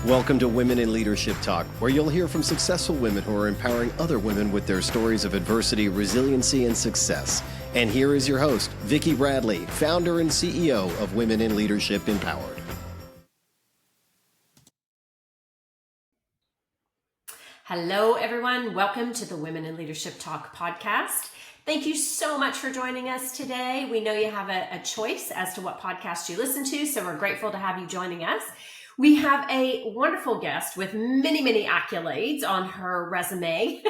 Welcome to Women in Leadership Talk, where you'll hear from successful women who are empowering other women with their stories of adversity, resiliency, and success. And here is your host, Vicki Bradley, founder and CEO of Women in Leadership Empowered. Hello, everyone. Welcome to the Women in Leadership Talk podcast. Thank you so much for joining us today. We know you have a choice as to what podcast you listen to, so we're grateful to have you joining us. We have a wonderful guest with many, many accolades on her resume,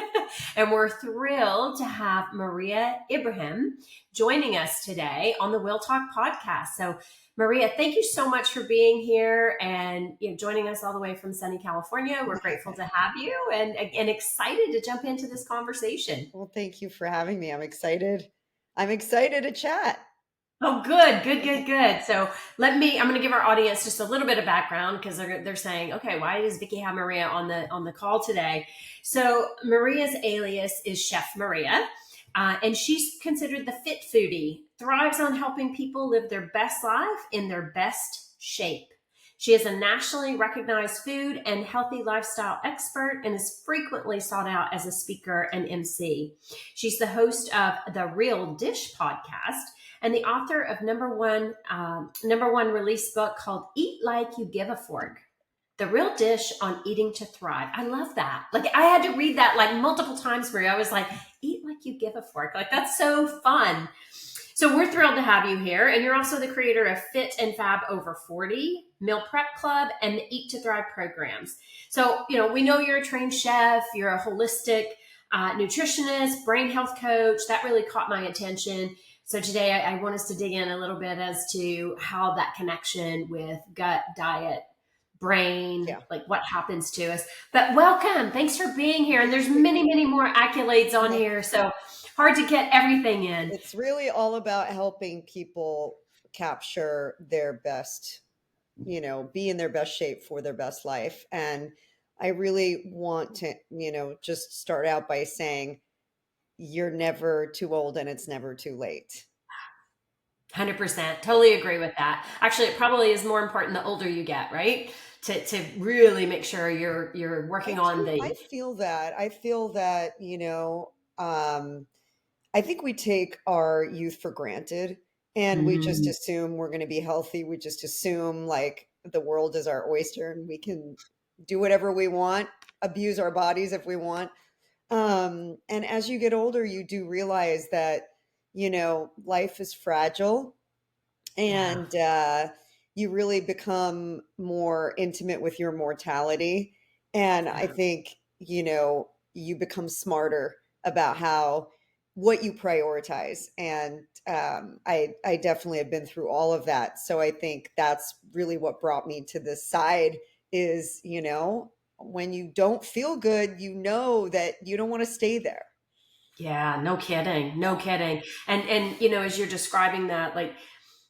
and we're thrilled to have Mareya Ibrahim joining us today on the WIL Talk podcast. So, Mareya, thank you so much for being here and joining us all the way from sunny California. We're grateful to have you and excited to jump into this conversation. Well, thank you for having me. I'm excited. I'm excited to chat. Oh, good. So I'm going to give our audience just a little bit of background because they're saying, okay, why does Vicki have Mareya on the call today? So Mareya's alias is Chef Mareya, and she's considered the fit foodie, thrives on helping people live their best life in their best shape. She is a nationally recognized food and healthy lifestyle expert and is frequently sought out as a speaker and MC. She's the host of the Real Dish podcast and the author of number one release book called Eat Like You Give a Fork, The Real Dish on Eating to Thrive. I love that. Like, I had to read that like multiple times, Mareya. I was like, eat like you give a fork. Like, that's so fun. So we're thrilled to have you here. And you're also the creator of Fit and Fab Over 40, Meal Prep Club, and the Eat to Thrive programs. So, we know you're a trained chef, you're a holistic nutritionist, brain health coach. That really caught my attention. So today I want us to dig in a little bit as to how that connection with gut, diet, brain, like what happens to us. But welcome. Thanks for being here. And there's many, many more accolades on here. So hard to get everything in. It's really all about helping people capture their best, be in their best shape for their best life. And I really want to, just start out by saying, you're never too old and it's never too late. 100%. Totally agree with that. Actually, it probably is more important the older you get, right? To really make sure you're working on the... I feel that, I think we take our youth for granted and we just assume we're going to be healthy. We just assume like the world is our oyster and we can do whatever we want, abuse our bodies if we want. And as you get older, you do realize that, life is fragile and you really become more intimate with your mortality. And I think, you become smarter about what you prioritize. And I definitely have been through all of that. So I think that's really what brought me to this side is, when you don't feel good, that you don't want to stay there. Yeah, no kidding. And as you're describing that, like,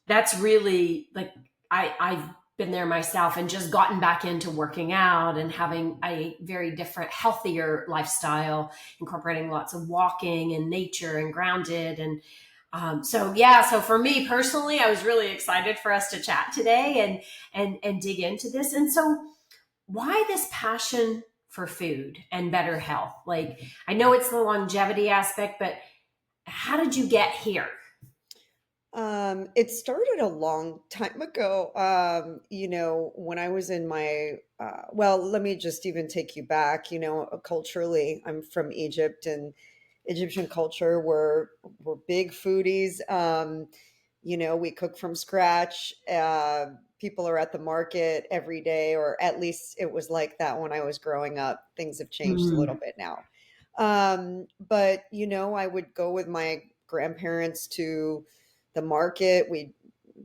that's really like, I've been there myself and just gotten back into working out and having a very different, healthier lifestyle, incorporating lots of walking and nature and grounded. And so for me personally, I was really excited for us to chat today and dig into this. And so why this passion for food and better health? Like, I know it's the longevity aspect, but how did you get here? It started a long time ago. When I was in my, let me just even take you back, culturally, I'm from Egypt and Egyptian culture, we're big foodies. We cook from scratch. People are at the market every day, or at least it was like that when I was growing up. Things have changed a little bit now. But, I would go with my grandparents to the market. We'd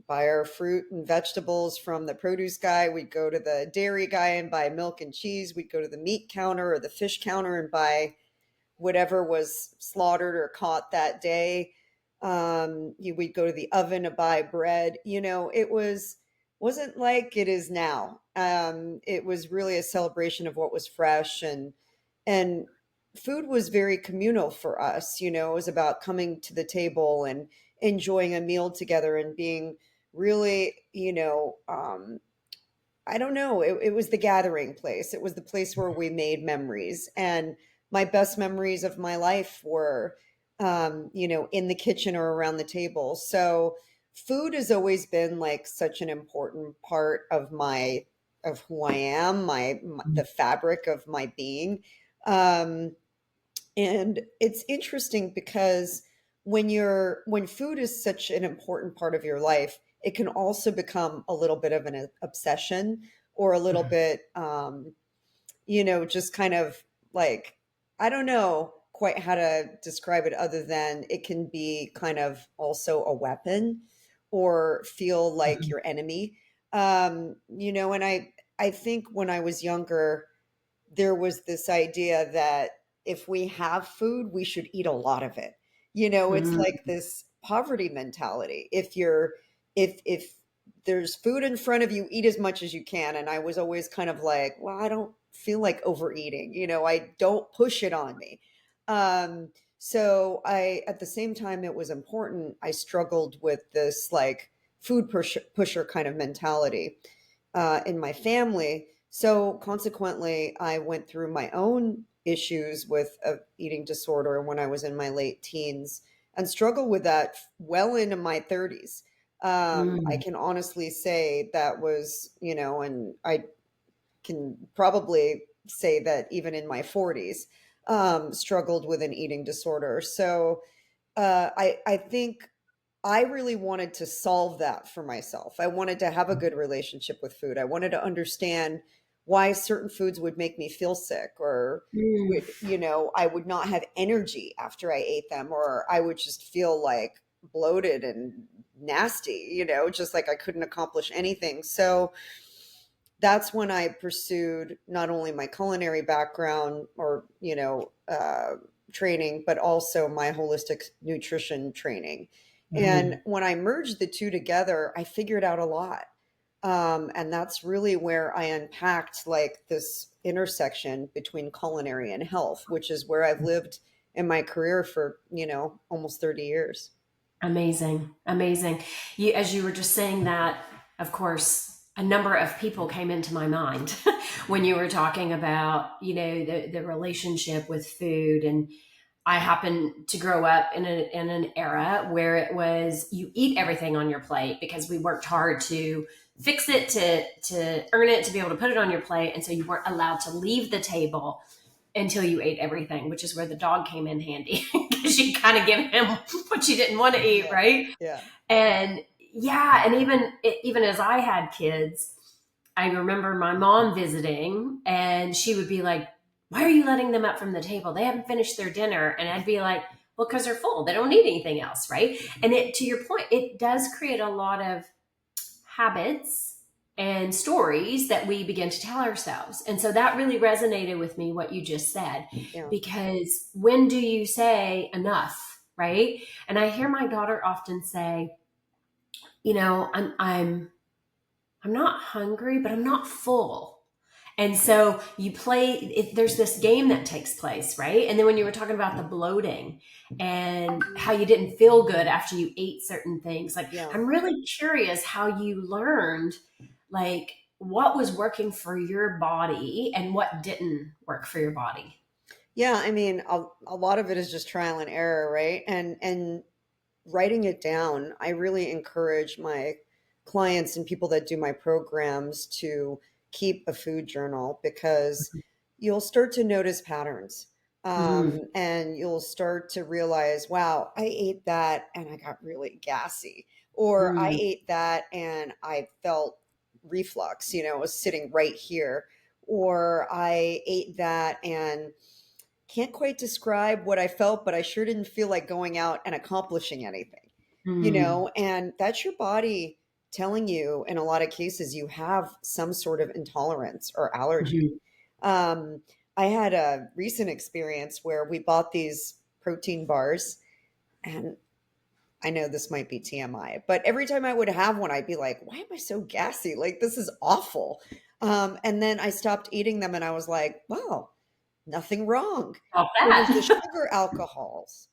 buy our fruit and vegetables from the produce guy. We'd go to the dairy guy and buy milk and cheese. We'd go to the meat counter or the fish counter and buy whatever was slaughtered or caught that day. We'd go to the oven to buy bread. It wasn't like it is now. It was really a celebration of what was fresh, and food was very communal for us. It was about coming to the table and enjoying a meal together and being really, I don't know. It was the gathering place. It was the place where we made memories. And my best memories of my life were, in the kitchen or around the table. So food has always been like such an important part of who I am, the fabric of my being. Um, and it's interesting because when food is such an important part of your life, it can also become a little bit of an obsession, or a little bit, just kind of like, I don't know quite how to describe it other than it can be kind of also a weapon, or feel like your enemy. And I think when I was younger, there was this idea that if we have food, we should eat a lot of it. It's Mm. like this poverty mentality. If there's food in front of you, eat as much as you can. And I was always kind of like, well, I don't feel like overeating. I don't push it on me. So at the same time, it was important. I struggled with this like food pusher kind of mentality in my family. So consequently, I went through my own issues with a eating disorder when I was in my late teens, and struggled with that well into my 30s. I Mm. can honestly say that was, and I can probably say that even in my 40s, struggled with an eating disorder. So I think I really wanted to solve that for myself. I wanted to have a good relationship with food. I wanted to understand why certain foods would make me feel sick, or Mm. I would not have energy after I ate them, or I would just feel like bloated and nasty, just like I couldn't accomplish anything. So that's when I pursued not only my culinary background, or, training, but also my holistic nutrition training. And Mhm. when I merged the two together, I figured out a lot. And that's really where I unpacked like this intersection between culinary and health, which is where I've lived in my career for, almost 30 years. Amazing. Amazing. As you were just saying that, of course, a number of people came into my mind when you were talking about, the relationship with food. And I happened to grow up in an era where it was you eat everything on your plate because we worked hard to fix it, to earn it, to be able to put it on your plate. And so you weren't allowed to leave the table until you ate everything, which is where the dog came in handy because you kind of give him what you didn't want to eat, Yeah. right? Yeah. And yeah, and even as I had kids, I remember my mom visiting, and she would be like, "Why are you letting them up from the table? They haven't finished their dinner." And I'd be like, "Well, because they're full. They don't need anything else, right?" And to your point, it does create a lot of habits and stories that we begin to tell ourselves. And so that really resonated with me, what you just said, Yeah. because when do you say enough, right? And I hear my daughter often say, I'm not hungry, but I'm not full. And so there's this game that takes place, right? And then when you were talking about the bloating and how you didn't feel good after you ate certain things, like Yeah. I'm really curious how you learned, like, what was working for your body and what didn't work for your body. Yeah, I mean, a lot of it is just trial and error, right? And writing it down, I really encourage my clients and people that do my programs to keep a food journal, because you'll start to notice patterns. Mm-hmm. And you'll start to realize, wow, I ate that and I got really gassy, or I ate that and I felt reflux, it was sitting right here, or I ate that and can't quite describe what I felt, but I sure didn't feel like going out and accomplishing anything, Mm-hmm. and that's your body telling you in a lot of cases you have some sort of intolerance or allergy. Mm-hmm. Um, I had a recent experience where we bought these protein bars, and I know this might be TMI, but every time I would have one, I'd be like, why am I so gassy? Like, this is awful. And then I stopped eating them and I was like, wow, nothing wrong. About It was the that. sugar alcohols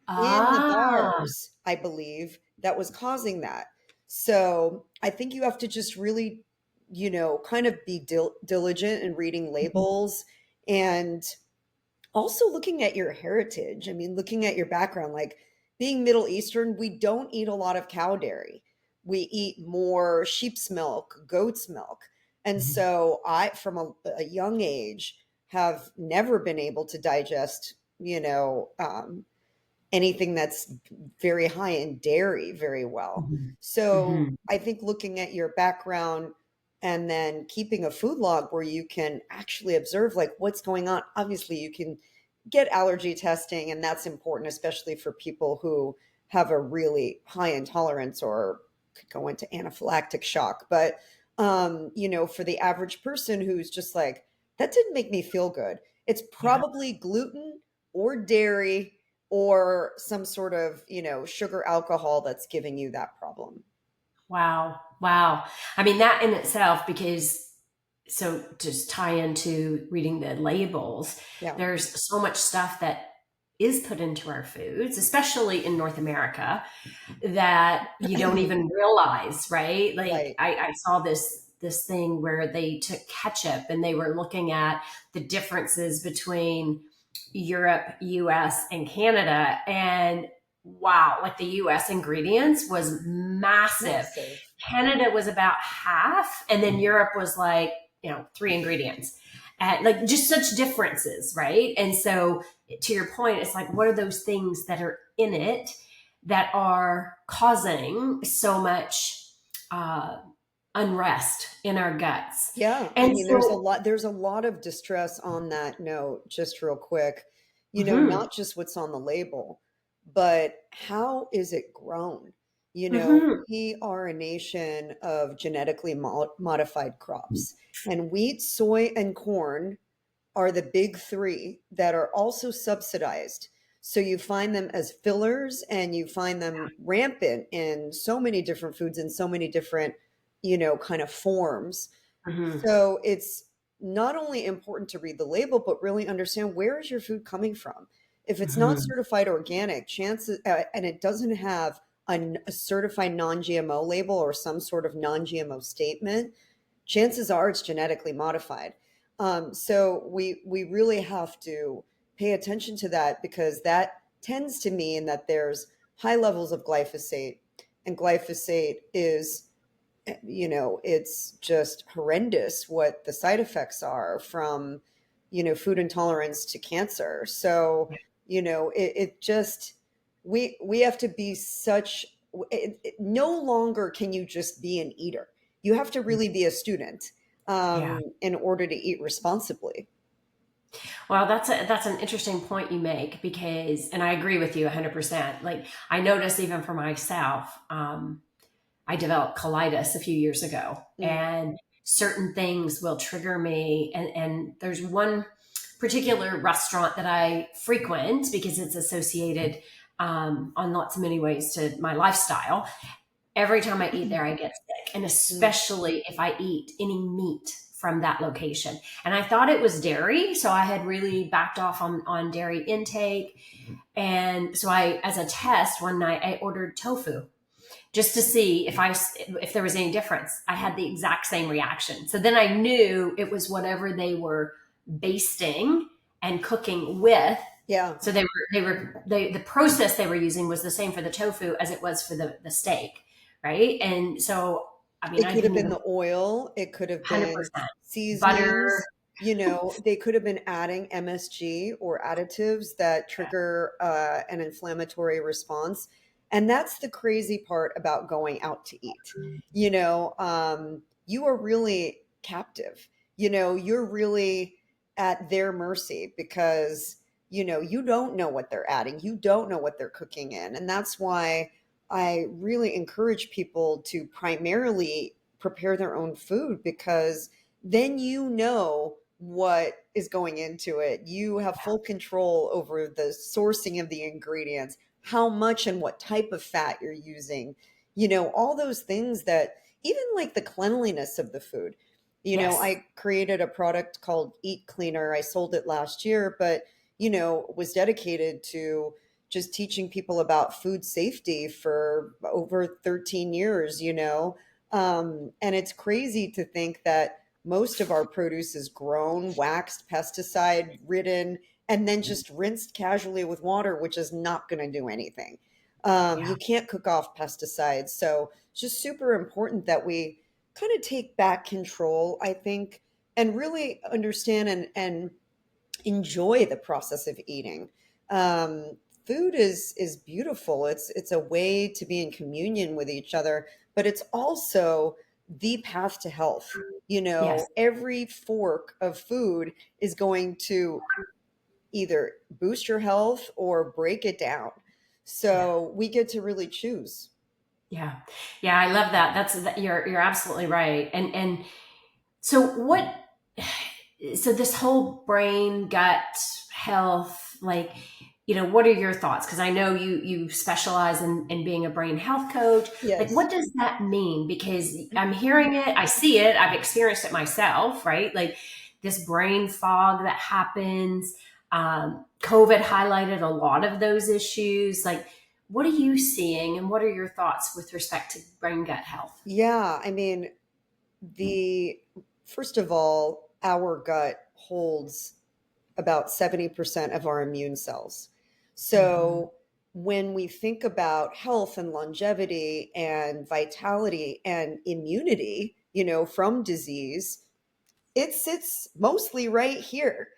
in the Ah. bars, I believe, that was causing that. So I think you have to just really kind of be diligent in reading labels, and also looking at your heritage. I mean, looking at your background, like being Middle Eastern, we don't eat a lot of cow dairy. We eat more sheep's milk, goat's milk. And so I, from a young age, have never been able to digest, anything that's very high in dairy very well. Mhm. So Mhm. I think looking at your background and then keeping a food log where you can actually observe like what's going on. Obviously, you can get allergy testing, and that's important, especially for people who have a really high intolerance or could go into anaphylactic shock. But for the average person who's just like, that didn't make me feel good, it's Yeah. probably gluten or dairy or some sort of, sugar alcohol that's giving you that problem. Wow. Wow. I mean, that in itself, because so just tie into reading the labels, Yeah. there's so much stuff that is put into our foods, especially in North America, that you don't even realize, right? Like Right. I saw this thing where they took ketchup and they were looking at the differences between Europe, US, and Canada. And wow, like the US ingredients was massive. Massive. Canada was about half, and then Europe was like, three ingredients. And like just such differences, right? And so to your point, it's like, what are those things that are in it that are causing so much uh, unrest in our guts? Yeah, I And mean, so, there's a lot of distress on that note, just real quick. mhm, Not just what's on the label, but how is it grown? mhm, We are a nation of genetically modified crops, and wheat, soy, and corn are the big three that are also subsidized. So you find them as fillers, and you find them rampant in so many different foods in so many different, kind of forms. mhm, So it's not only important to read the label, but really understand, where is your food coming from. If it's not mhm. certified organic, chances, and it doesn't have a certified non-GMO label or some sort of non-GMO statement, chances are it's genetically modified. So we really have to pay attention to that, because that tends to mean that there's high levels of glyphosate, and glyphosate is, it's just horrendous what the side effects are, from, food intolerance to cancer. So, it just, we have to be such, no longer can you just be an eater. You have to really be a student, Yeah. in order to eat responsibly. Well, that's an interesting point you make, because, and I agree with you 100%. Like I noticed even for myself, I developed colitis a few years ago, Mm, and certain things will trigger me. And there's one particular restaurant that I frequent because it's associated on lots of many ways to my lifestyle. Every time I eat there, I get sick, and mm. especially if I eat any meat from that location. And I thought it was dairy, so I had really backed off on dairy intake. And so I, as a test, one night I ordered tofu just to see if there was any difference. I had the exact same reaction. So then I knew it was whatever they were basting and cooking with. Yeah. So the process they were using was the same for the tofu as it was for the steak, right? And so I mean It I could have didn't been even the oil, it could have been 100% butter. seasonings, they could have been adding MSG or additives that trigger an inflammatory response. And that's the crazy part about going out to eat. You are really captive. You're really at their mercy, because, you don't know what they're adding, you don't know what they're cooking in. And that's why I really encourage people to primarily prepare their own food, because then you know what is going into it. You have full control over the sourcing of the ingredients, how much and what type of fat you're using, all those things, that even like the cleanliness of the food. Yes. I created a product called Eat Cleaner. I sold it last year, but, was dedicated to just teaching people about food safety for over 13 years, And it's crazy to think that most of our produce is grown, waxed, pesticide ridden, and then just rinsed casually with water, which is not going to do anything. Yeah. You can't cook off pesticides. So it's just super important that we kind of take back control, I think, and really understand and enjoy the process of eating. Um, Food is beautiful. It's a way to be in communion with each other, but it's also the path to health. You Yes. know, every fork of food is going to either boost your health or break it down. Yeah. So we get to really choose. Yeah. Yeah. I love that. You're absolutely right. And so what, so this whole brain, gut health, like, what are your thoughts? Because I know you specialize in being a brain health coach. Like, Yes. what does that mean? Because I'm hearing it, I see it, I've experienced it myself, right? Like this brain fog that happens. COVID highlighted a lot of those issues. Like, what are you seeing, and what are your thoughts with respect to brain gut health? Yeah. I mean, the first of all, our gut holds about 70% of our immune cells. Hmm. So when we think about health and longevity and vitality and immunity, from disease, it sits mostly right here.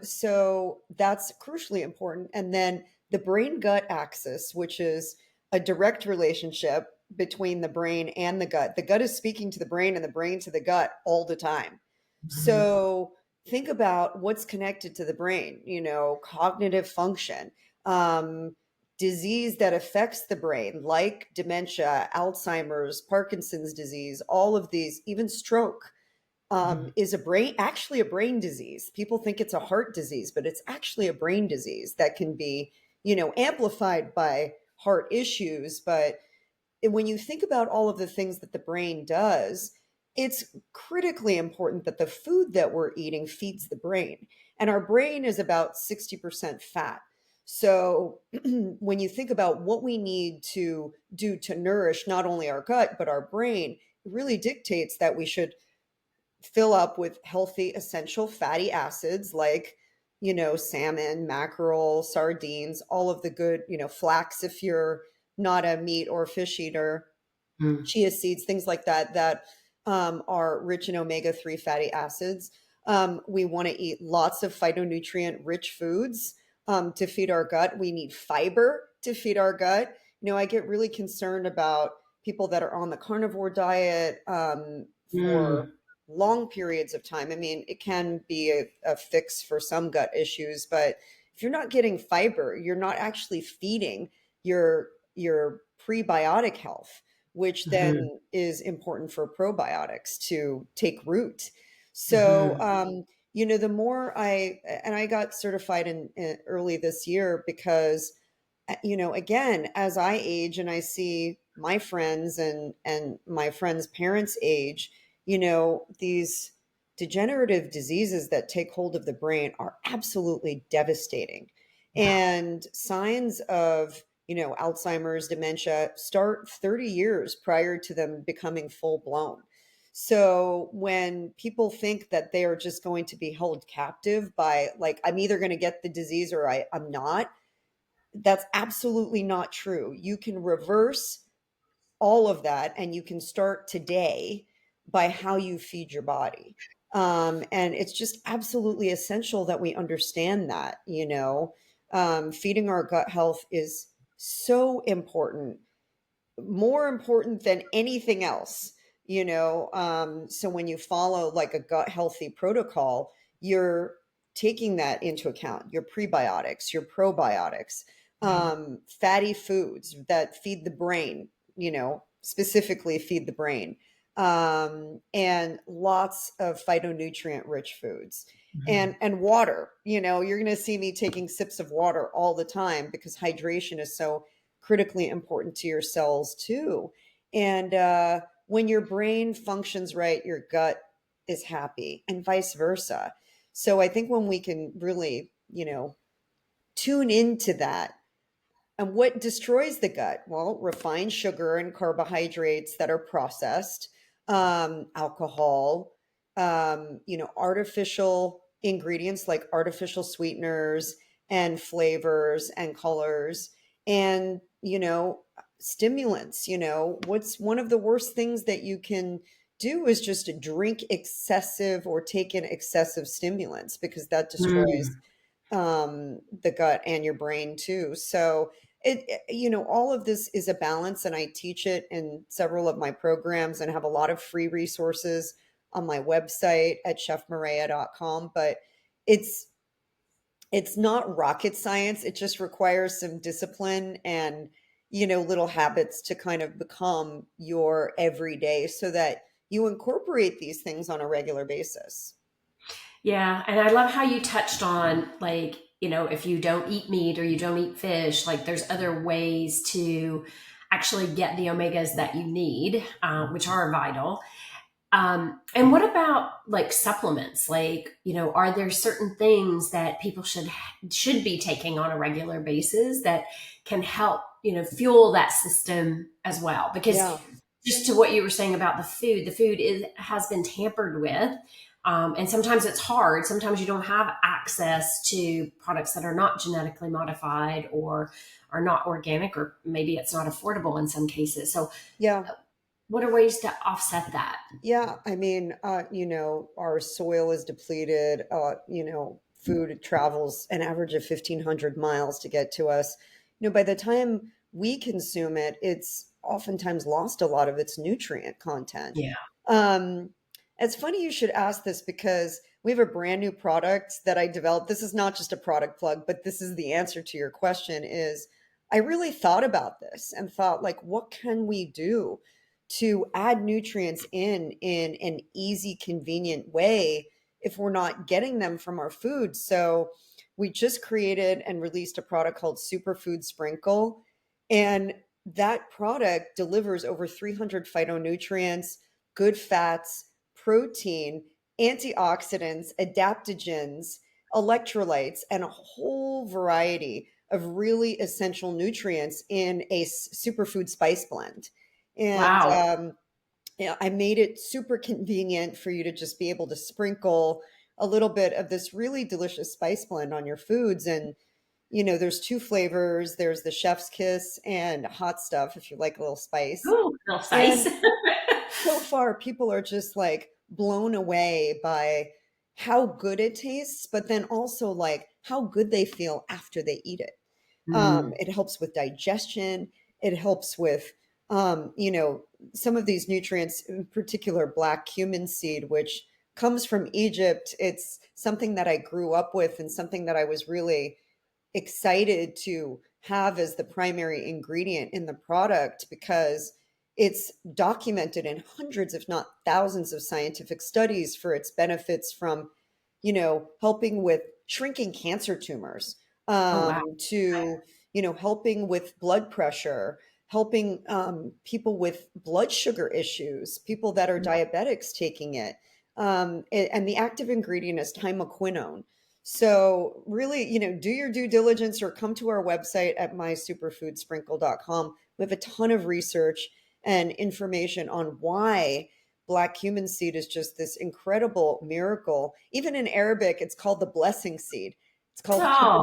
So that's crucially important. And then the brain gut axis, which is a direct relationship between the brain and the gut. The gut is speaking to the brain and the brain to the gut all the time. Hmm. So think about what's connected to the brain, cognitive function, um, disease that affects the brain, like dementia, Alzheimer's, Parkinson's disease, all of these, even stroke is actually a brain disease. People think it's a heart disease, but it's actually a brain disease that can be, amplified by heart issues. But when you think about all of the things that the brain does, it's critically important that the food that we're eating feeds the brain. And our brain is about 60% fat. So when you think about what we need to do to nourish not only our gut, but our brain, it really dictates that we should fill up with healthy essential fatty acids like salmon, mackerel, sardines, all of the good, flax if you're not a meat or fish eater, Hmm. chia seeds, things like that that are rich in omega-3 fatty acids. We want to eat lots of phytonutrient rich foods to feed our gut. We need fiber to feed our gut. I get really concerned about people that are on the carnivore diet for Mm. long periods of time. I mean, it can be a fix for some gut issues, but if you're not getting fiber, you're not actually feeding your prebiotic health, which Mhm. then is important for probiotics to take root. So, Mhm. the more I got certified in early this year because, again, as I age and I see my friends and my friends' parents age, these degenerative diseases that take hold of the brain are absolutely devastating. Yeah. And signs of Alzheimer's, dementia start 30 years prior to them becoming full blown. So when people think that they are just going to be held captive by, like, I'm either going to get the disease or I'm not, that's absolutely not true. You can reverse all of that and you can start today by how you feed your body. And it's just absolutely essential that we understand that, feeding our gut health is so important, more important than anything else, so when you follow like a gut healthy protocol, you're taking that into account, your prebiotics, your probiotics, Right. fatty foods that feed the brain, specifically feed the brain, and lots of phytonutrient rich foods, Mhm. and water. You're going to see me taking sips of water all the time because hydration is so critically important to your cells too. And when your brain functions right, your gut is happy, and vice versa. So I think when we can really, tune into that, And what destroys the gut? Well, refined sugar and carbohydrates that are processed, alcohol, artificial ingredients like artificial sweeteners and flavors and colors, and, stimulants. What's one of the worst things that you can do is just to drink excessive or take in excessive stimulants, because that destroys Mm. the gut and your brain too. So all of this is a balance, and I teach it in several of my programs and have a lot of free resources on my website at chefmareya.com. But it's it's not rocket science. It just requires some discipline and, little habits to kind of become your everyday, so that you incorporate these things on a regular basis. Yeah, and I love how you touched on, like, if you don't eat meat or you don't eat fish, like there's other ways to actually get the omegas that you need, which are vital. And what about like supplements? Like, are there certain things that people should be taking on a regular basis that can help, fuel that system as well? Because Yeah. just to what you were saying about the food has been tampered with. And sometimes it's hard. Sometimes you don't have access to products that are not genetically modified or are not organic, or maybe it's not affordable in some cases. So, Yeah. what are ways to offset that? Yeah, I mean, our soil is depleted. Food travels an average of 1,500 miles to get to us. By the time we consume it, it's oftentimes lost a lot of its nutrient content. Yeah. Um, it's funny you should ask this, because we have a brand new product that I developed. This is not just a product plug, but this is the answer to your question. Is I really thought about this and thought, like, what can we do to add nutrients in an easy, convenient way if we're not getting them from our food? So we just created and released a product called Superfood Sprinkle, and that product delivers over 300 phytonutrients, good fats, protein, antioxidants, adaptogens, electrolytes, and a whole variety of really essential nutrients in a superfood spice blend. And Wow. I made it super convenient for you to just be able to sprinkle a little bit of this really delicious spice blend on your foods. And, there's two flavors. There's the chef's kiss and hot stuff, if you like a little spice. Ooh, real nice. And so far, people are just like blown away by how good it tastes, but then also like how good they feel after they eat it. Mm. It helps with digestion. It helps with, some of these nutrients, in particular, black cumin seed, which comes from Egypt. It's something that I grew up with and something that I was really excited to have as the primary ingredient in the product, because it's documented in hundreds, if not thousands, of scientific studies for its benefits, from, helping with shrinking cancer tumors, Oh, wow. to, helping with blood pressure, helping people with blood sugar issues, people that are diabetics taking it. And the active ingredient is thymoquinone. So really, do your due diligence or come to our website at mysuperfoodsprinkle.com. We have a ton of research and information on why black cumin seed is just this incredible miracle. Even in Arabic, it's called the blessing seed. It's called Oh, Habbat I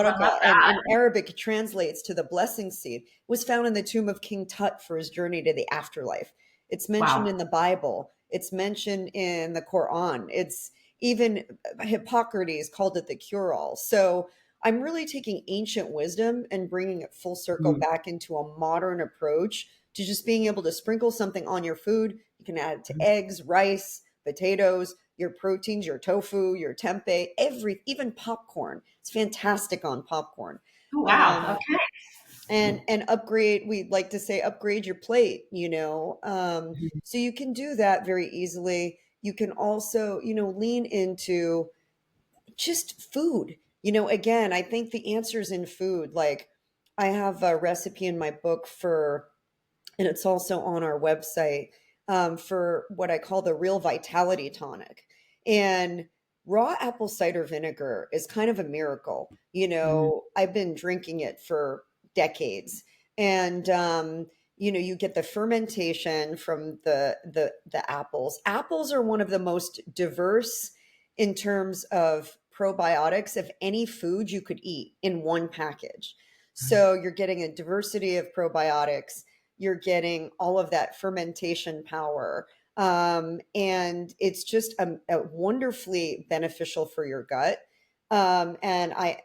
love al-Baraka, and that. in Arabic it translates to the blessing seed. It was found in the tomb of King Tut for his journey to the afterlife. It's mentioned Wow. in the Bible. It's mentioned in the Quran. It's even Hippocrates called it the cure-all. So I'm really taking ancient wisdom and bringing it full circle Mm. back into a modern approach to just being able to sprinkle something on your food. You can add it to eggs, rice, potatoes, your proteins, your tofu, your tempeh, even popcorn. It's fantastic on popcorn. Oh, wow. Um, Okay. and upgrade, we like to say upgrade your plate, Mhm. so you can do that very easily. You can also, lean into just food. Again, I think the answer's in food. Like, I have a recipe in my book for, and it's also on our website, for what I call the real vitality tonic. And raw apple cider vinegar is kind of a miracle. Mm. I've been drinking it for decades. And, you get the fermentation from the apples. Apples are one of the most diverse in terms of probiotics of any food you could eat in one package. So you're getting a diversity of probiotics. You're getting all of that fermentation power. And it's just a wonderfully beneficial for your gut. And I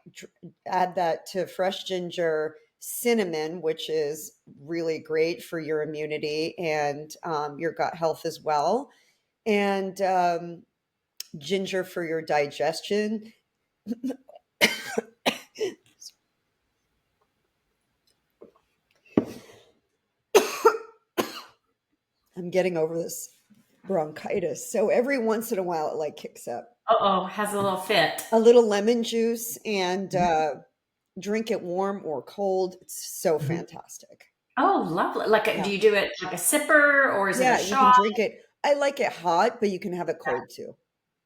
add that to fresh ginger, cinnamon, which is really great for your immunity and your gut health as well, and ginger for your digestion. I'm getting over this bronchitis. So every once in a while, it like kicks up. Uh-oh, has a little fit. A little lemon juice and drink it warm or cold. It's so fantastic. Oh, lovely. Like, Yeah. do you do it like a sipper or is it a Yeah, you can shot? drink it. I like it hot, but you can have it cold too,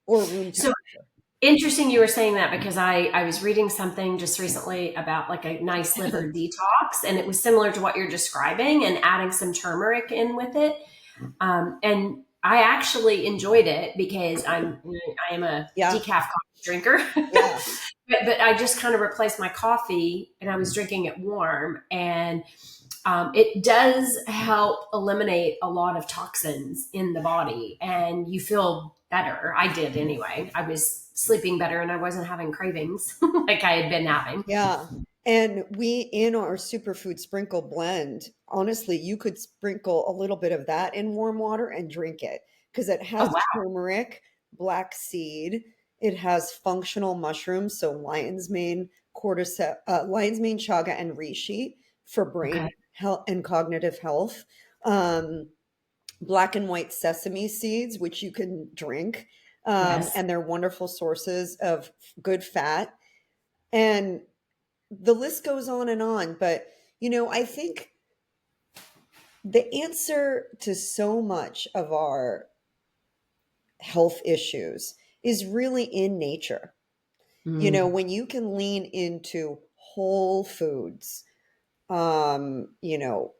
or room So temperature. interesting you were saying that because I was reading something just recently about like a nice liver detox, and it was similar to what you're describing and adding some turmeric in with it. And I actually enjoyed it because I am a Yeah, decaf coffee drinker. yeah, But I just kind of replaced my coffee and I was drinking it warm. And it does help eliminate a lot of toxins in the body and you feel better. I did anyway. I was sleeping better and I wasn't having cravings like I had been having. yeah. And we, in our superfood sprinkle blend, honestly, you could sprinkle a little bit of that in warm water and drink it because it Oh, has wow. turmeric, black seed, it has functional mushrooms, so lion's mane, lion's mane, chaga, and reishi for brain Okay. health and cognitive health. Um, Black and white sesame seeds, which you can drink, Yes. and they're wonderful sources of good fat. And the list goes on and on. But, I think the answer to so much of our health issues is really in nature. Mm, When you can lean into whole foods, um, you know,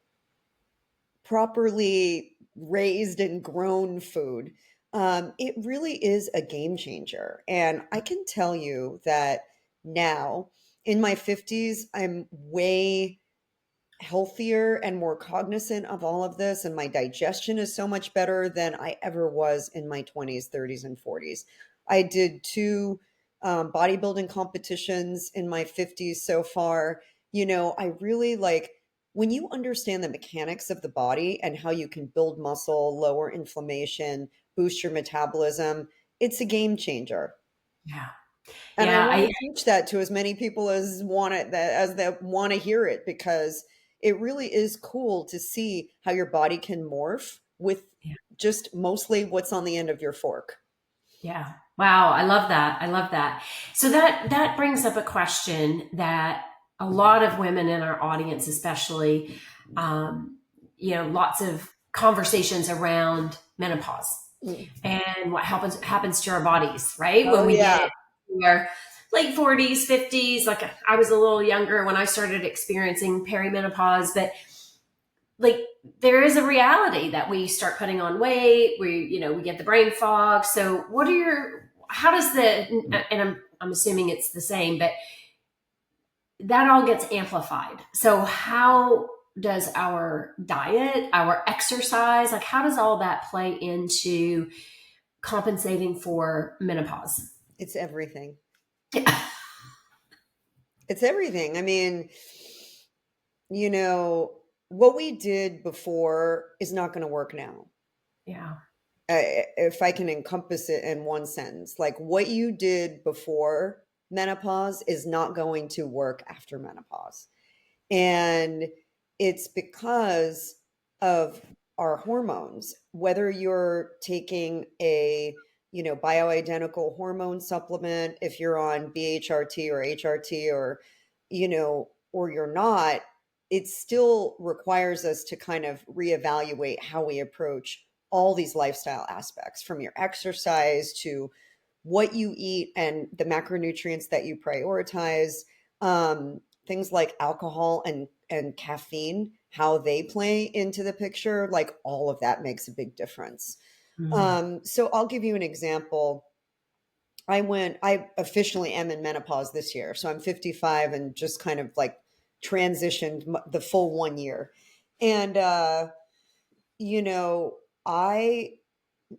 properly raised and grown food, it really is a game changer. And I can tell you that now in my 50s, I'm way healthier and more cognizant of all of this. And my digestion is so much better than I ever was in my 20s, 30s, and 40s. I did two bodybuilding competitions in my 50s so far. I really like when you understand the mechanics of the body and how you can build muscle, lower inflammation, boost your metabolism. It's a game changer. yeah. And I Yeah. want to teach that to as many people as that want to hear it because it really is cool to see how your body can morph with Yeah. just mostly what's on the end of your fork. Yeah. Wow. I love that. I love that. So that brings up a question that a lot of women in our audience, especially, um, lots of conversations around menopause Mm. and what happens to our bodies, right? When Oh we yeah. get to our late 40s, 50s, like I was a little younger when I started experiencing perimenopause, but like there is a reality that we start putting on weight, we get the brain fog. So how does and I'm assuming it's the same, but that all gets amplified. So how does our diet, our exercise, like how does all that play into compensating for menopause? It's everything. It's everything. I mean, what we did before is not going to work now. Yeah. If I can encompass it in one sentence, like what you did before menopause is not going to work after menopause. And it's because of our hormones, whether you're taking a, bioidentical hormone supplement, if you're on BHRT or HRT or you're not, it still requires us to kind of reevaluate how we approach all these lifestyle aspects from your exercise to what you eat and the macronutrients that you prioritize. Things like alcohol and and caffeine, how they play into the picture, like all of that makes a big difference. Mm. So I'll give you an example. I officially am in menopause this year. So I'm 55 and just kind of like transitioned the full 1 year. And, you know, I,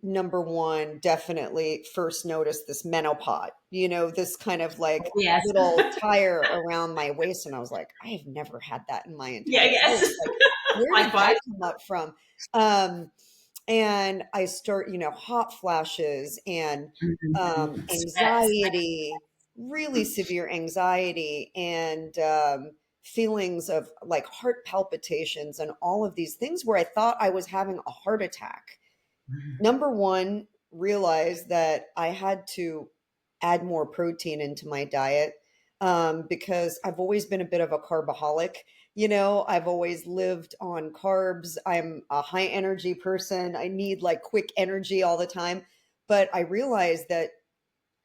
number one, definitely first noticed this menopause, this kind of like Yes. little tire around my waist. And I was like, I have never had that in my Yeah, entire life. yes. Like, where did Likewise. that come up from? Um, and I start, hot flashes and Mhm. Sweats. anxiety, really severe anxiety, and feelings of like heart palpitations and all of these things where I thought I was having a heart attack. Mhm. Number one, realized that I had to add more protein into my diet, because I've always been a bit of a carbaholic. I've always lived on carbs. I'm a high energy person. I need like quick energy all the time. But I realized that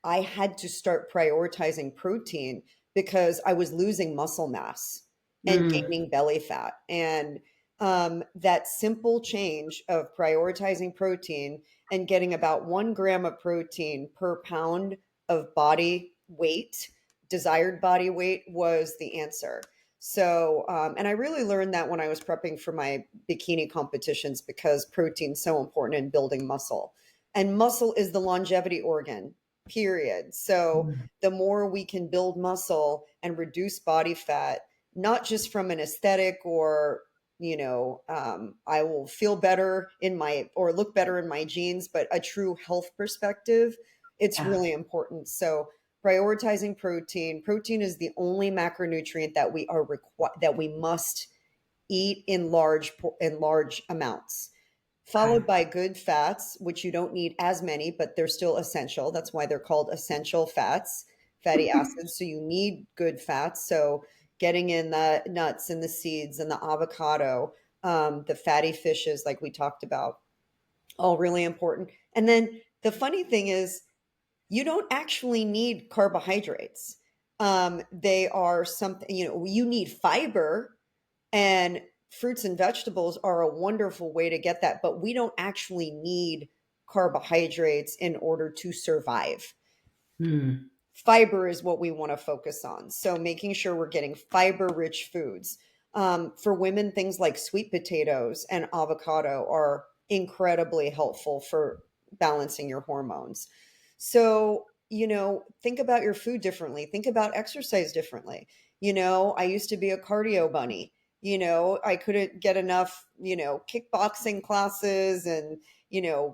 I had to start prioritizing protein because I was losing muscle mass and Mm. gaining belly fat. And that simple change of prioritizing protein and getting about 1 gram of protein per pound of body weight, desired body weight, was the answer. So, and I really learned that when I was prepping for my bikini competitions because protein's so important in building muscle. And muscle is the longevity organ, period. So Mm. the more we can build muscle and reduce body fat, not just from an aesthetic or, I will feel better in my or look better in my jeans, but a true health perspective, it's Yeah. really important. So prioritizing protein. Protein is the only macronutrient that we must eat in large amounts, Okay. followed by good fats, which you don't need as many, but they're still essential. That's why they're called essential fats, fatty acids. So you need good fats. So getting in the nuts and the seeds and the avocado, the fatty fishes, like we talked about, all really important. And then the funny thing is, you don't actually need carbohydrates. They are something, you need fiber, and fruits and vegetables are a wonderful way to get that, but we don't actually need carbohydrates in order to survive. Mm. Fiber is what we want to focus on. So making sure we're getting fiber rich foods. For women, things like sweet potatoes and avocado are incredibly helpful for balancing your hormones. So, think about your food differently. Think about exercise differently. I used to be a cardio bunny. I couldn't get enough, kickboxing classes and,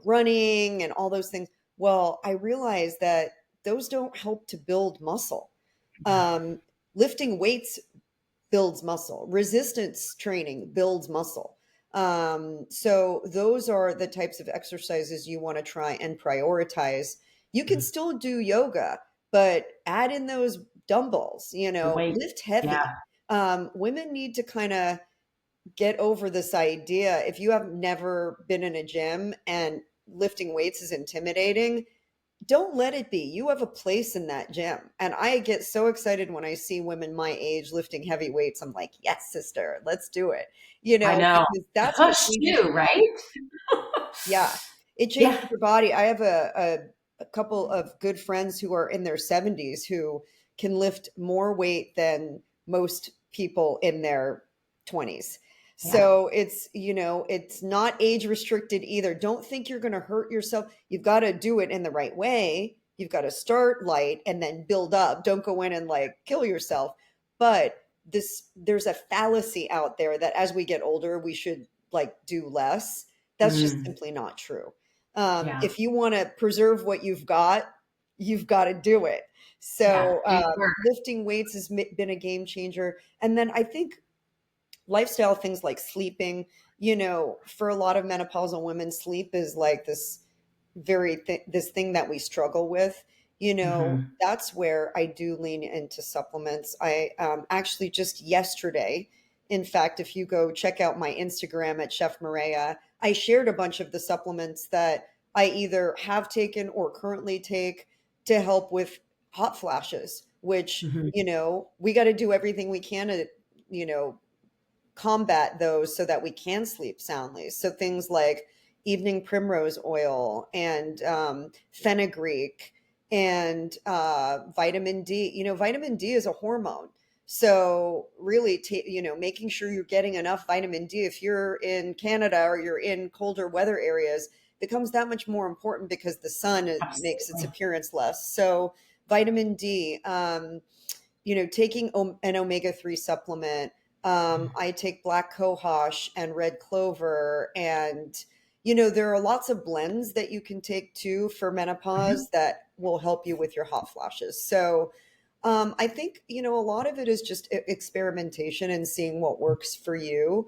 running and all those things. Well, I realized that those don't help to build muscle. Yeah. Lifting weights builds muscle. Resistance training builds muscle. So those are the types of exercises you want to try and prioritize. You can Mm. still do yoga, but add in those dumbbells, The weight. lift heavy. Yeah. Women need to kind of get over this idea. If you have never been in a gym and lifting weights is intimidating, don't let it be. You have a place in that gym. And I get so excited when I see women my age lifting heavy weights. I'm like, yes, sister, let's do it. I know. Because The that's what push changes too, your right? body. Yeah. It changes Yeah. your body. I have a couple of good friends who are in their 70s who can lift more weight than most people in their 20s. Yeah. So it's not age restricted either. Don't think you're going to hurt yourself. You've got to do it in the right way. You've got to start light and then build up. Don't go in and like kill yourself. But there's a fallacy out there that as we get older, we should like do less. That's just Mm. simply not true. Yeah. If you want to preserve what you've got to do it. Yeah. So Do the work. lifting weights has been a game changer. And then I think lifestyle things like sleeping, for a lot of menopausal women, sleep is like this thing that we struggle with. Hmm. That's where I do lean into supplements. I actually just yesterday, in fact, if you go check out my Instagram at Chef Mareya, I shared a bunch of the supplements that I either have taken or currently take to help with hot flashes, which, Hmm. we got to do everything we can to, you know, combat those so that we can sleep soundly. So things like evening primrose oil and fenugreek and vitamin D. Vitamin D is a hormone. So really, making sure you're getting enough vitamin D if you're in Canada or you're in colder weather areas becomes that much more important because the sun makes its Absolutely. appearance less. So vitamin D, taking an omega-3 supplement. I take black cohosh and red clover. And, there are lots of blends that you can take too for menopause that will help you with your hot flashes. So I think, a lot of it is just experimentation and seeing what works for you.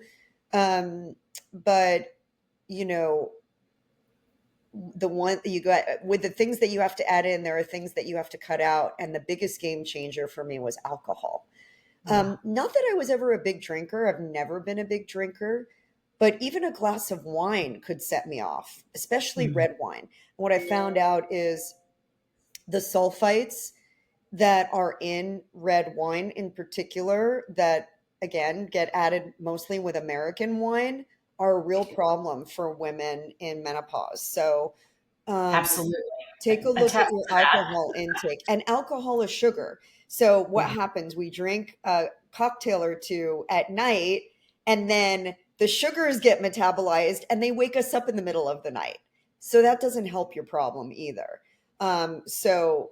But, you know, the one you got with the things that you have to add in, there are things that you have to cut out. And the biggest game changer for me was alcohol. Yeah. Not that I was ever a big drinker. I've never been a big drinker, but even a glass of wine could set me off, especially Mhm. red wine. What I found out is the sulfites that are in red wine in particular, that again get added mostly with American wine, are a real problem for women in menopause. So um, Absolutely. take a look at Attest your to that. alcohol intake. And alcohol is sugar. So what Yeah. happens? We drink a cocktail or two at night, and then the sugars get metabolized and they wake us up in the middle of the night. So that doesn't help your problem either. So,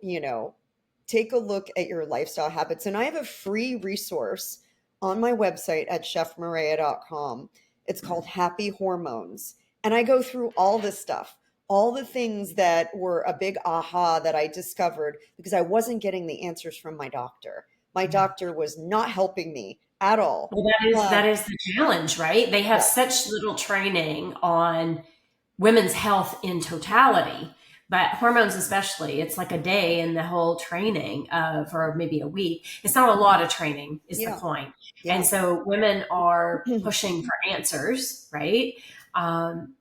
take a look at your lifestyle habits. And I have a free resource on my website at chefmareya.com. It's called Happy Hormones. And I go through all this stuff, all the things that were a big aha that I discovered because I wasn't getting the answers from my doctor. My doctor was not helping me at all. Well, that Um, is the challenge, right? They have yeah, such little training on women's health in totality, but hormones especially. It's like a day in the whole training of, or maybe a week. It's not a lot of training, is the yeah, point. And yeah. so women are pushing for answers, right? And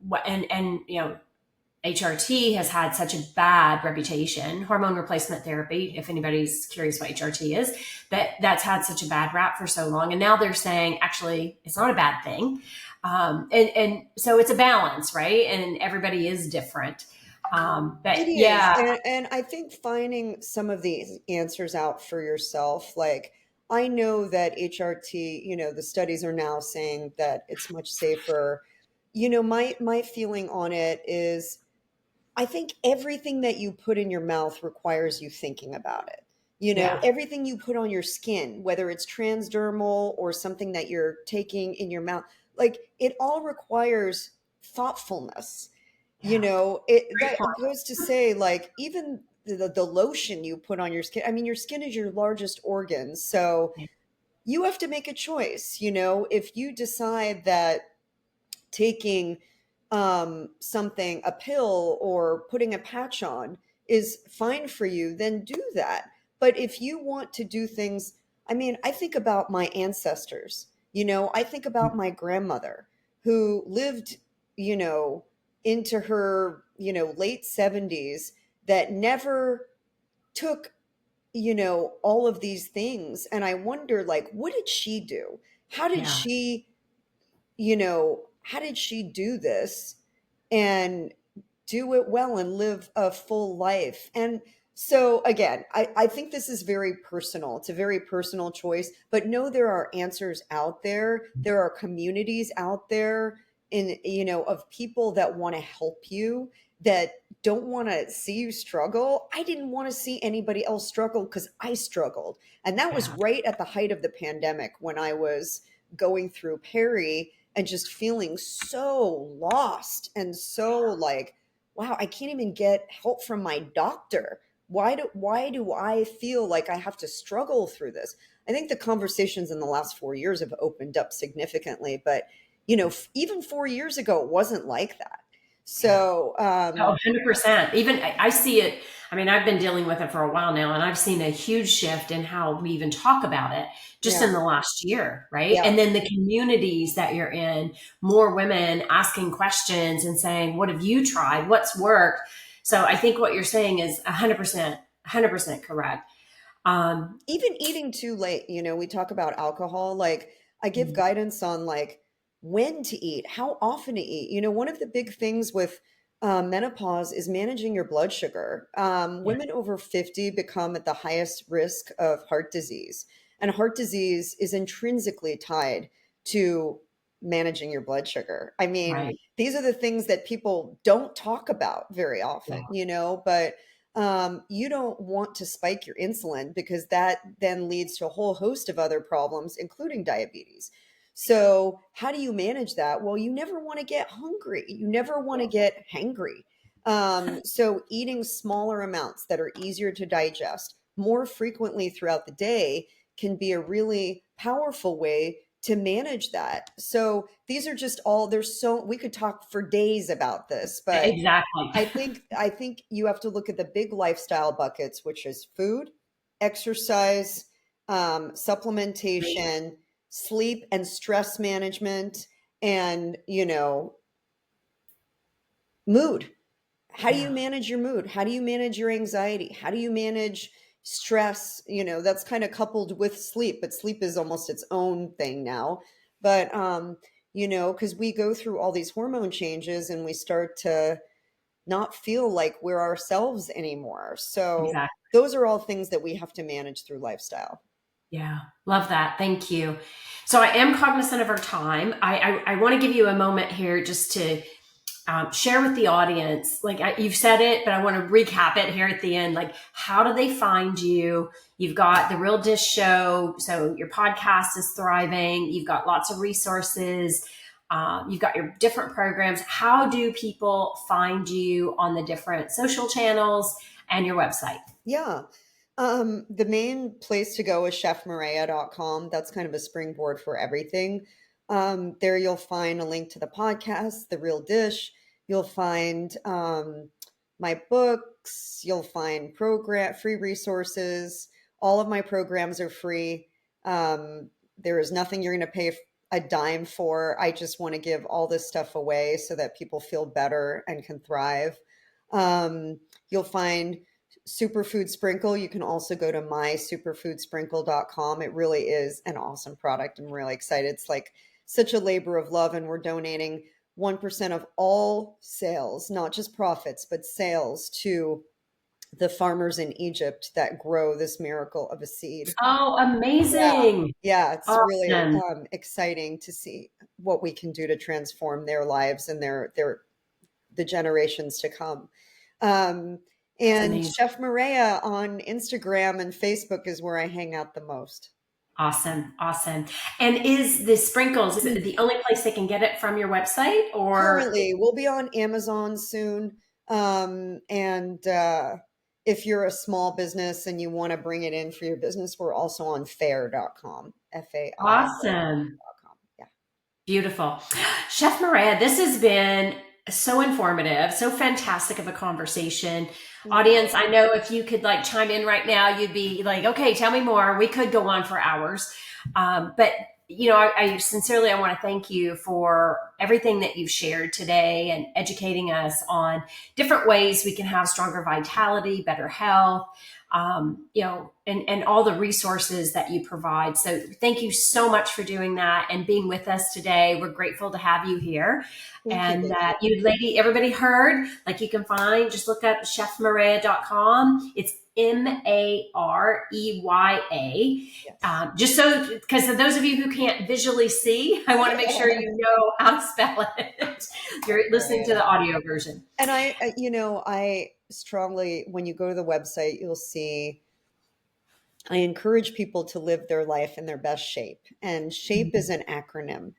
HRT has had such a bad reputation, hormone replacement therapy, if anybody's curious what HRT is, that's had such a bad rap for so long. And now they're saying, actually, it's not a bad thing. And so it's a balance, right? And everybody is different. But It is. yeah, And I think finding some of these answers out for yourself, like I know that HRT, the studies are now saying that it's much safer. My feeling on it is I think everything that you put in your mouth requires you thinking about it. yeah, Everything you put on your skin, whether it's transdermal or something that you're taking in your mouth, like it all requires thoughtfulness. yeah. It Great that point. goes to say, like, even the lotion you put on your skin. I mean, your skin is your largest organ. So Yeah, you have to make a choice. If you decide that taking something, a pill or putting a patch on is fine for you, then do that. But if you want to do things, I mean, I think about my ancestors, I think about my grandmother who lived, you know, into her, late 70s that never took, all of these things. And I wonder, like, what did she do? How did yeah. she how did she do this and do it well and live a full life? And so, again, I think this is very personal. It's a very personal choice, but know there are answers out there. There are communities out there of people that want to help you, that don't want to see you struggle. I didn't want to see anybody else struggle because I struggled. And that was Yeah. right at the height of the pandemic when I was going through peri and just feeling so lost and so like, wow, I can't even get help from my doctor. Why do I feel like I have to struggle through this? I think the conversations in the last 4 years have opened up significantly, but even 4 years ago, it wasn't like that. Yeah. So Oh, 100%. Even I see it. I mean, I've been dealing with it for a while now, and I've seen a huge shift in how we even talk about it just yeah, in the last year, right? yeah. And then the communities that you're in, more women asking questions and saying, "What have you tried? What's worked?" So I think what you're saying is 100%, 100% correct. Um, Even eating too late, we talk about alcohol. Like I give Mhm. guidance on like when to eat, how often to eat. One of the big things with menopause is managing your blood sugar. Yeah, Women over 50 become at the highest risk of heart disease, and heart disease is intrinsically tied to managing your blood sugar. I mean, right. these are the things that people don't talk about very Yeah, often, but you don't want to spike your insulin because that then leads to a whole host of other problems, including diabetes. So, how do you manage that? Well, you never want to get hungry. You never want to get hangry. So, eating smaller amounts that are easier to digest more frequently throughout the day can be a really powerful way to manage that. So, these are just all there's so we could talk for days about this, but exactly. I think you have to look at the big lifestyle buckets, which is food, exercise, supplementation, sleep and stress management, and mood. How do you Yeah, manage your mood? How do you manage your anxiety? How do you manage stress? That's kind of coupled with sleep, but sleep is almost its own thing now. But because we go through all these hormone changes and we start to not feel like we're ourselves anymore. So exactly. those are all things that we have to manage through lifestyle. Yeah, love that. Thank you. So I am cognizant of our time. I want to give you a moment here just to share with the audience. Like you've said it, but I want to recap it here at the end. Like, how do they find you? You've got the Real Dish Show, so your podcast is thriving. You've got lots of resources. You've got your different programs. How do people find you on the different social channels and your website? Yeah. The main place to go is chefmareya.com. That's kind of a springboard for everything. There you'll find a link to the podcast, The Real Dish. You'll find my books. You'll find program free resources. All of my programs are free. There is nothing you're going to pay a dime for. I just want to give all this stuff away so that people feel better and can thrive. You'll find Superfood Sprinkle. You can also go to mysuperfoodsprinkle.com. It really is an awesome product. I'm really excited. It's like such a labor of love, and we're donating 1% of all sales, not just profits, but sales to the farmers in Egypt that grow this miracle of a seed. Oh, Yeah. amazing. Yeah, it's really Awesome. exciting to see what we can do to transform their lives and their the generations to come. Um, That's and amazing. Chef Mareya on Instagram and Facebook is where I hang out the most. Awesome. Awesome. And is the sprinkles, is it the only place they can get it from your website or? Currently, we'll be on Amazon soon. And if you're a small business and you want to bring it in for your business, we're also on fair.com, Awesome. FAI.com. Yeah. Beautiful. Chef Mareya, this has been so informative, so fantastic of a conversation. Mm. Audience, I know if you could like chime in right now, you'd be like, okay, tell me more. We could go on for hours. But I sincerely, I want to thank you for everything that you've shared today and educating us on different ways we can have stronger vitality, better health, and all the resources that you provide. So thank you so much for doing that and being with us today. We're grateful to have you here. Thank you, And Vicky. everybody heard, like you can find, just look up chefmareya.com. It's Mareya. Yes. Just so, because of those of you who can't visually see, I want to make sure you know how to spell it. You're listening to Mareya. the audio version. And I strongly, when you go to the website, you'll see I encourage people to live their life in their best shape. And shape is an acronym.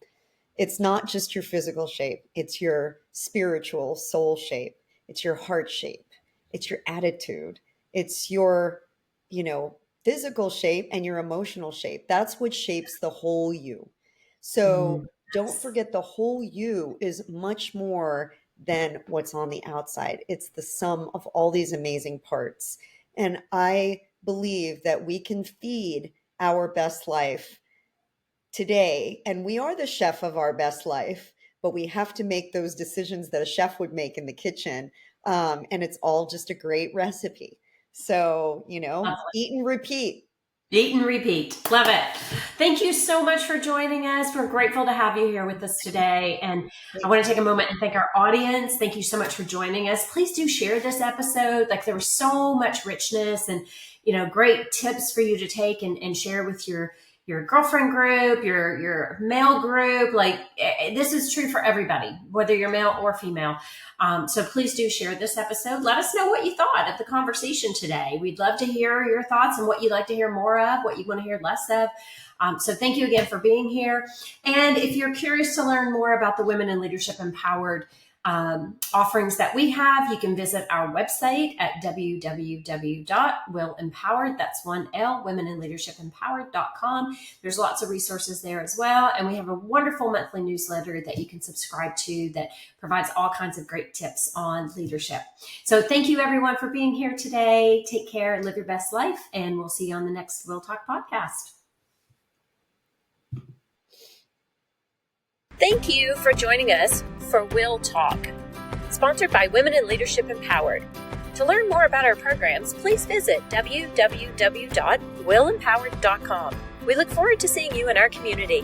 It's not just your physical shape, it's your spiritual soul shape, it's your heart shape, it's your attitude, it's your, you know, physical shape and your emotional shape. That's what shapes the whole you. So don't Yes. forget the whole you is much more than what's on the outside. It's the sum of all these amazing parts. And I believe that we can feed our best life today, and we are the chef of our best life, but we have to make those decisions that a chef would make in the kitchen. And it's all just a great recipe. So, Lovely. eat and repeat. Eat and repeat. Love it. Thank you so much for joining us. We're grateful to have you here with us today. And I want to take a moment and thank our audience. Thank you so much for joining us. Please do share this episode. Like, there was so much richness and, great tips for you to take and share with your girlfriend group, your male group. Like, this is true for everybody, whether you're male or female. So please do share this episode. Let us know what you thought of the conversation today. We'd love to hear your thoughts and what you'd like to hear more of, what you want to hear less of. So thank you again for being here. And if you're curious to learn more about the Women in Leadership Empowered offerings that we have, you can visit our website at www.willempowered. That's 1L, womeninleadershipempowered.com. There's lots of resources there as well. And we have a wonderful monthly newsletter that you can subscribe to that provides all kinds of great tips on leadership. So thank you everyone for being here today. Take care and live your best life. And we'll see you on the next WIL Talk podcast. Thank you for joining us for WIL Talk, sponsored by Women in Leadership Empowered. To learn more about our programs, please visit www.willempowered.com. We look forward to seeing you in our community.